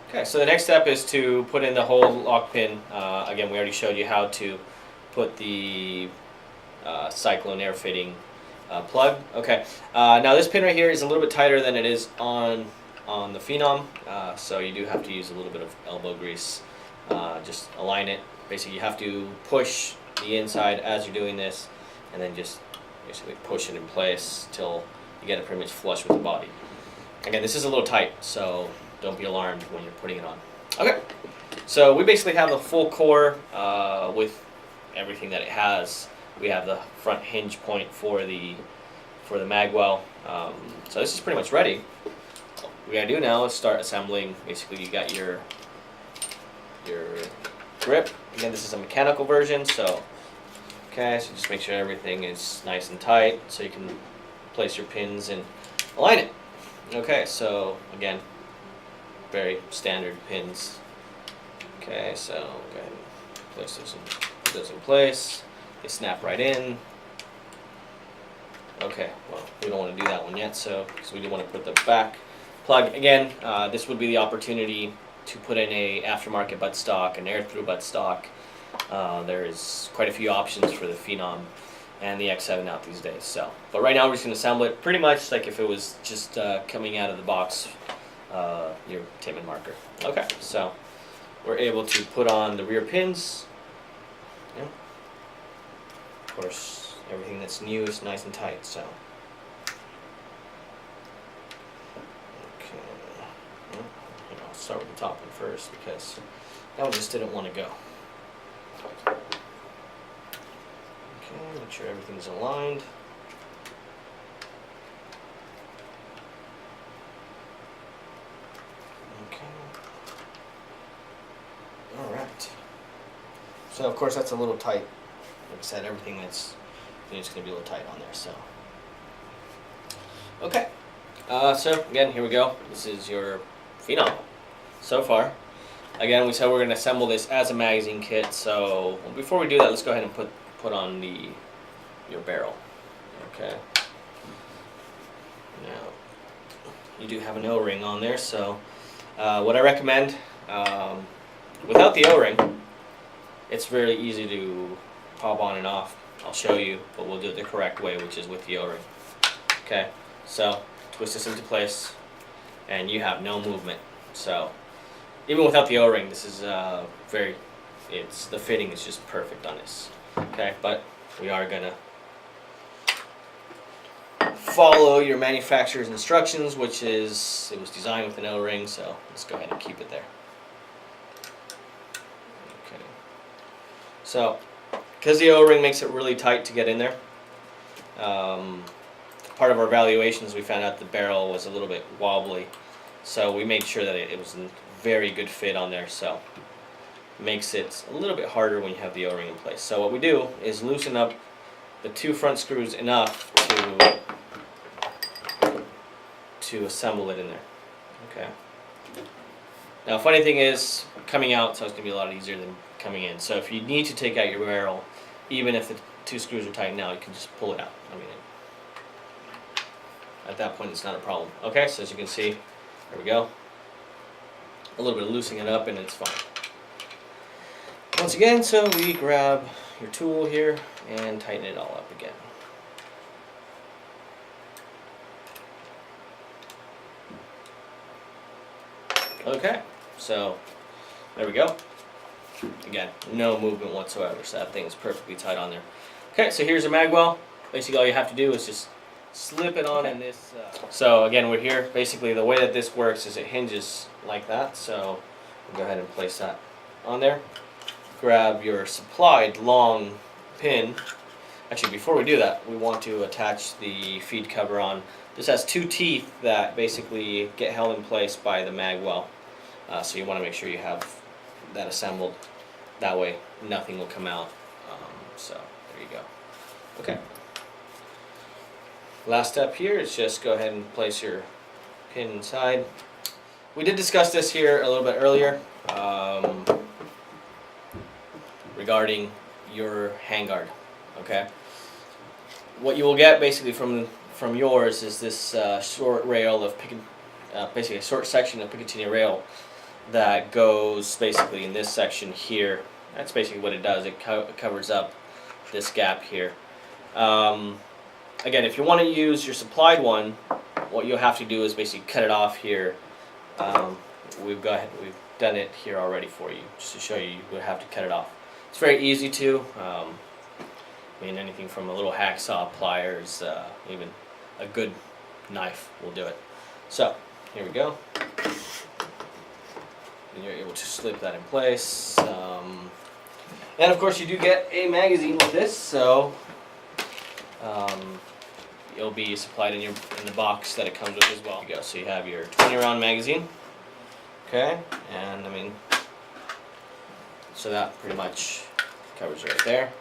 Okay, so the next step is to put in the whole lock pin. Again, we already showed you how to put the cyclone air fitting plug. Okay, now this pin right here is a little bit tighter than it is on the Phenom, so you do have to use a little bit of elbow grease. Just align it. Basically, you have to push the inside as you're doing this, and then just basically push it in place till you get it pretty much flush with the body. Again, this is a little tight, so don't be alarmed when you're putting it on. Okay, so we basically have the full core with everything that it has. We have the front hinge point for the magwell. So this is pretty much ready. What we gotta do now is start assembling. Basically, you got your grip. Again, this is a mechanical version, so okay. So just make sure everything is nice and tight, so you can place your pins and align it. Okay, so again, very standard pins. Okay, so go ahead and place those in place. They snap right in. Okay, well, we don't want to do that one yet, so we do want to put the back plug. Again, this would be the opportunity to put in a aftermarket buttstock, an air-through buttstock. There is quite a few options for the Phenom and the X7 out these days. So, but right now we're just going to assemble it pretty much like if it was just coming out of the box, your Tippmann marker. Okay, so we're able to put on the rear pins. Yeah. Of course, everything that's new is nice and tight. So, okay, well, I'll start with the top one first because that one just didn't want to go. Okay, make sure everything's aligned. Okay. Alright. So of course that's a little tight. Like I said, everything that's it's going to be a little tight on there. So. Okay. So again, here we go. This is your Phenom so far. Again, we said we're going to assemble this as a magazine kit. So before we do that, let's go ahead and put on your barrel. Okay. Now you do have an O-ring on there, so what I recommend, without the O-ring, it's very easy to pop on and off. I'll show you, but we'll do it the correct way, which is with the O-ring. Okay, so twist this into place, and you have no movement. So even without the O-ring, this is the fitting is just perfect on this. Okay, but we are gonna follow your manufacturer's instructions, which is it was designed with an O-ring, so let's go ahead and keep it there. Okay, so because the O-ring makes it really tight to get in there, part of our evaluations we found out the barrel was a little bit wobbly, so we made sure that it was a very good fit on there, so makes it a little bit harder when you have the O-ring in place. So what we do is loosen up the two front screws enough to assemble it in there. Okay. Now, funny thing is, coming out, so it's going to be a lot easier than coming in. So if you need to take out your barrel, even if the two screws are tightened now, you can just pull it out. I mean, at that point, it's not a problem. Okay, so as you can see, there we go. A little bit of loosening it up, and it's fine. Once again, so we grab your tool here and tighten it all up again. Okay, so there we go. Again, no movement whatsoever, so that thing is perfectly tight on there. Okay, so here's your magwell. Basically all you have to do is just slip it on in this. So again, we're here. Basically the way that this works is it hinges like that, so we'll go ahead and place that on there. Grab your supplied long pin. Actually, before we do that, we want to attach the feed cover on. This has two teeth that basically get held in place by the magwell. So you want to make sure you have that assembled. That way, nothing will come out. So there you go. Okay. Last step here is just go ahead and place your pin inside. We did discuss this here a little bit earlier. Regarding your handguard, okay? What you will get basically from yours is this short rail of basically a short section of Picatinny rail that goes basically in this section here. That's basically what it does. It covers up this gap here. Again, if you want to use your supplied one, what you'll have to do is basically cut it off here. We've done it here already for you, just to show you. You would have to cut it off. It's very easy to. I mean, anything from a little hacksaw, pliers, even a good knife will do it. So here we go. And you're able to slip that in place. And of course, you do get a magazine with this, so it'll be supplied in the box that it comes with as well. There you go. So you have your 20-round magazine. Okay, and I mean, so that pretty much covers it right there.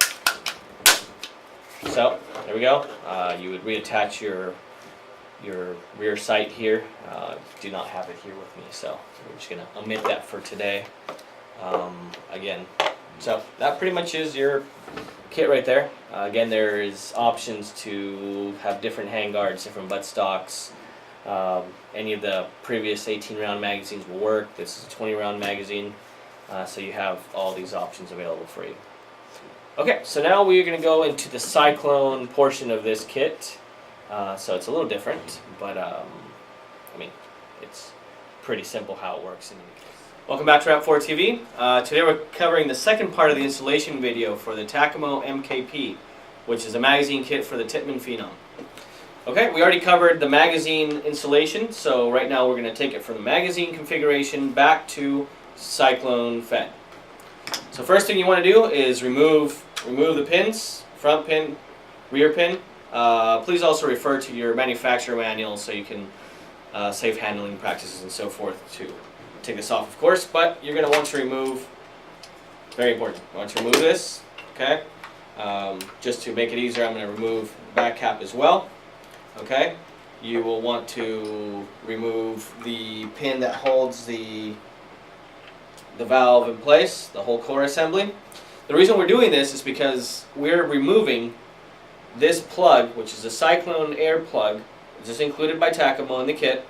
So there we go. You would reattach your rear sight here. Do not have it here with me, so we're just gonna omit that for today. Again, so that pretty much is your kit right there. Again, there is options to have different handguards, different buttstocks. Any of the previous 18-round magazines will work. This is a 20-round magazine, so you have all these options available for you. Okay, so now we're going to go into the cyclone portion of this kit. So it's a little different, but I mean, it's pretty simple how it works. Welcome back to Rap4 TV. Today we're covering the second part of the installation video for the Tacamo MKP, which is a magazine kit for the Tippmann Phenom. Okay, we already covered the magazine installation, so right now we're going to take it from the magazine configuration back to cyclone fed. So first thing you want to do is remove the pins, front pin, rear pin. Please also refer to your manufacturer manual so you can safe handling practices and so forth to take this off, of course, but you're going to want to remove, very important, you want to remove this, okay? Just to make it easier, I'm going to remove the back cap as well. Okay, you will want to remove the pin that holds the valve in place, the whole core assembly. The reason we're doing this is because we're removing this plug, which is a cyclone air plug. This is included by Tacamo in the kit.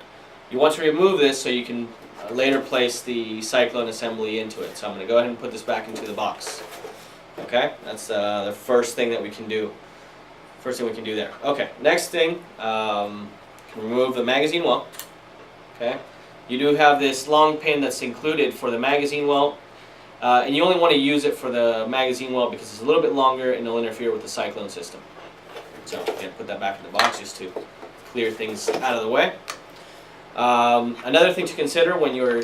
You want to remove this so you can later place the cyclone assembly into it. So I'm going to go ahead and put this back into the box. Okay, that's the first thing that we can do. First thing we can do there. Okay, next thing, remove the magazine well. Okay, you do have this long pin that's included for the magazine well, and you only want to use it for the magazine well because it's a little bit longer and it'll interfere with the cyclone system. So again, put that back in the box just to clear things out of the way. Another thing to consider when you're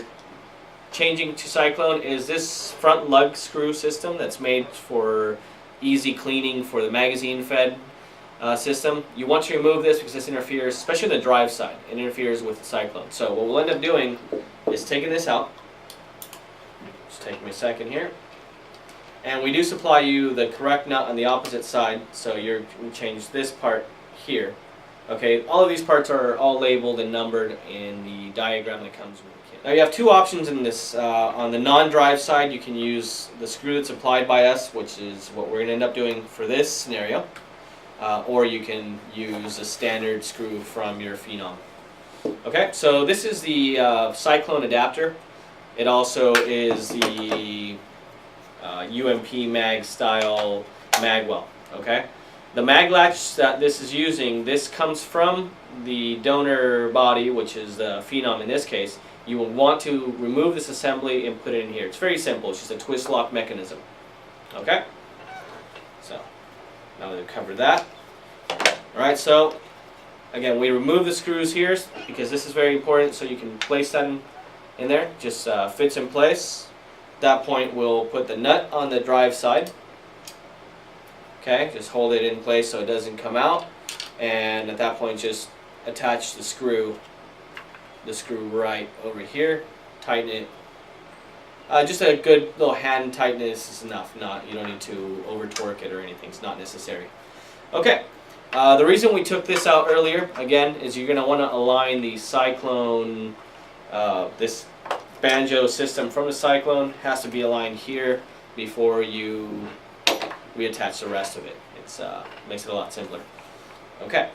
changing to cyclone is this front lug screw system that's made for easy cleaning for the magazine fed system. You want to remove this because this interferes, especially the drive side, it interferes with the cyclone. So what we'll end up doing is taking this out. Just take me a second here. And we do supply you the correct nut on the opposite side, so you change this part here. Okay, all of these parts are all labeled and numbered in the diagram that comes with the kit. Now you have two options in this. On the non-drive side, you can use the screw that's applied by us, which is what we're going to end up doing for this scenario. Or you can use a standard screw from your Phenom. Okay, so this is the cyclone adapter. It also is the UMP mag style mag well. Okay, the mag latch that this is using, this comes from the donor body, which is the Phenom in this case. You will want to remove this assembly and put it in here. It's very simple. It's just a twist lock mechanism. Okay, so now that we've covered that. Alright, so again, we remove the screws here because this is very important, so you can place that in there. Just fits in place. At that point, we'll put the nut on the drive side. Okay, just hold it in place so it doesn't come out. And at that point, just attach the screw right over here. Tighten it. Just a good little hand tightness is enough. You don't need to over torque it or anything. It's not necessary. Okay. The reason we took this out earlier, again, is you're going to want to align the cyclone, this banjo system from the cyclone has to be aligned here before you reattach the rest of it. It makes it a lot simpler. Okay.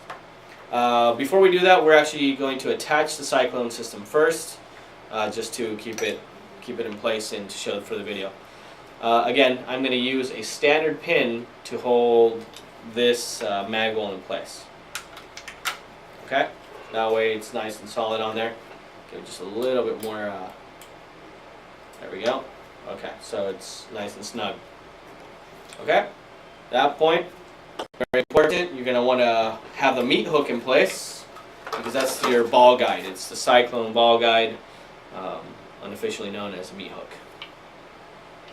Before we do that, we're actually going to attach the cyclone system first, just to keep it keep it in place and to show for the video. Again, I'm going to use a standard pin to hold this mag well in place. Okay, that way it's nice and solid on there. Give it just a little bit more. There we go. Okay, so it's nice and snug. Okay, at that point, very important, you're going to want to have the meat hook in place, because that's your ball guide. It's the Cyclone ball guide, unofficially known as a meat hook.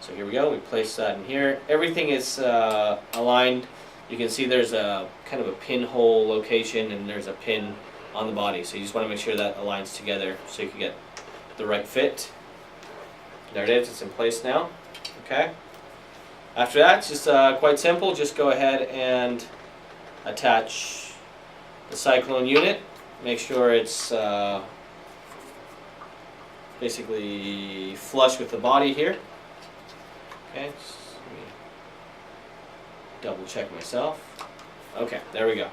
So here we go, we place that in here. Everything is aligned. You can see there's a kind of a pinhole location, and there's a pin on the body. So you just want to make sure that aligns together so you can get the right fit. There it is, it's in place now. Okay. After that, it's just quite simple. Just go ahead and attach the Cyclone unit. Make sure it's basically flush with the body here. Okay, just let me double check myself. Okay, there we go.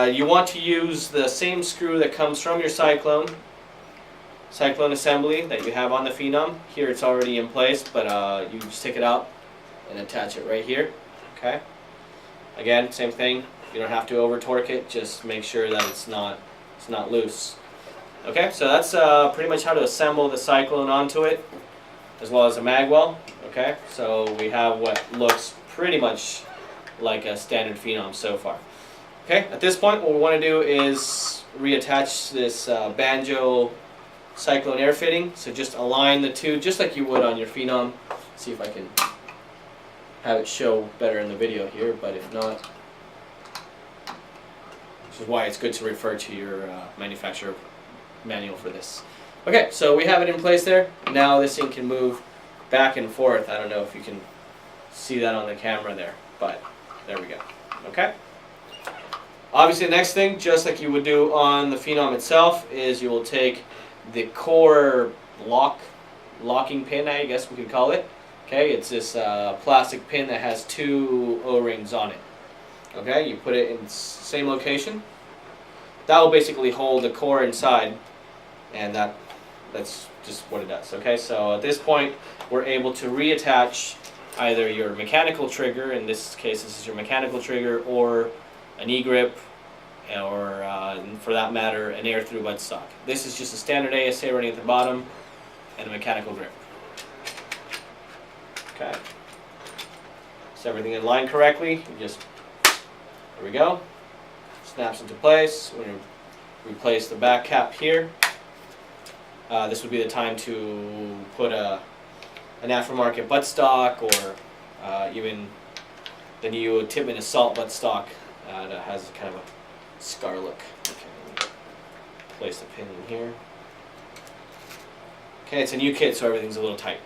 You want to use the same screw that comes from your Cyclone assembly that you have on the Phenom. Here it's already in place, but you just take it out and attach it right here. Okay. Again, same thing. You don't have to over torque it. Just make sure that it's not loose. Okay, so that's pretty much how to assemble the Cyclone onto it, as well as a mag well. Okay, so we have what looks pretty much like a standard Phenom so far. Okay, at this point, what we want to do is reattach this banjo Cyclone air fitting. So just align the two, just like you would on your Phenom. See if I can have it show better in the video here, but if not, which is why it's good to refer to your manufacturer manual for this. Okay, so we have it in place there. Now this thing can move back and forth. I don't know if you can see that on the camera there, but there we go. Okay. Obviously, the next thing, just like you would do on the Phenom itself, is you will take the core locking pin, I guess we could call it. Okay, it's this plastic pin that has two O-rings on it. Okay, you put it in the same location. That will basically hold the core inside, and that's just what it does. Okay, so at this point, we're able to reattach either your mechanical trigger, in this case this is your mechanical trigger, or an E-grip, or for that matter, an air-through buttstock. This is just a standard ASA running at the bottom, and a mechanical grip. Okay. So everything in line correctly. You just, there we go. Snaps into place. We're going to replace the back cap here. This would be the time to put an aftermarket buttstock, or even the new Tippmann Assault buttstock that has kind of a scar look. Okay, let me place the pin in here. Okay, it's a new kit, so everything's a little tight.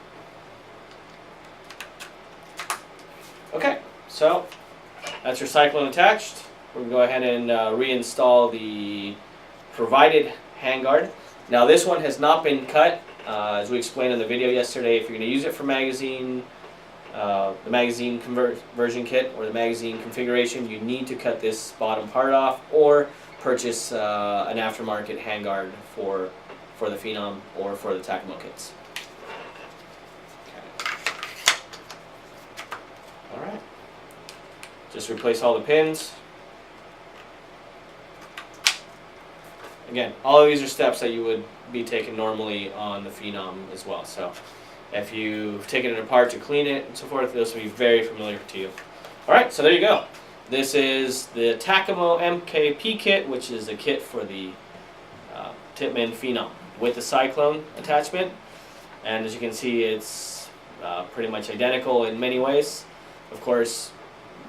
Okay, so that's your Cyclone attached. We're going to go ahead and reinstall the provided handguard. Now this one has not been cut, as we explained in the video yesterday. If you're going to use it for magazine, the magazine conversion kit or the magazine configuration, you need to cut this bottom part off, or purchase an aftermarket handguard for the Phenom or for the Tacamo kits. Alright, just replace all the pins. Again, all of these are steps that you would be taking normally on the Phenom as well. So if you've taken it apart to clean it and so forth, this will be very familiar to you. Alright, so there you go. This is the Tacamo MKP Kit, which is a kit for the Tippmann Phenom with the Cyclone attachment. And as you can see, it's pretty much identical in many ways. Of course,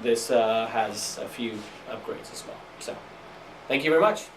this has a few upgrades as well. So, thank you very much.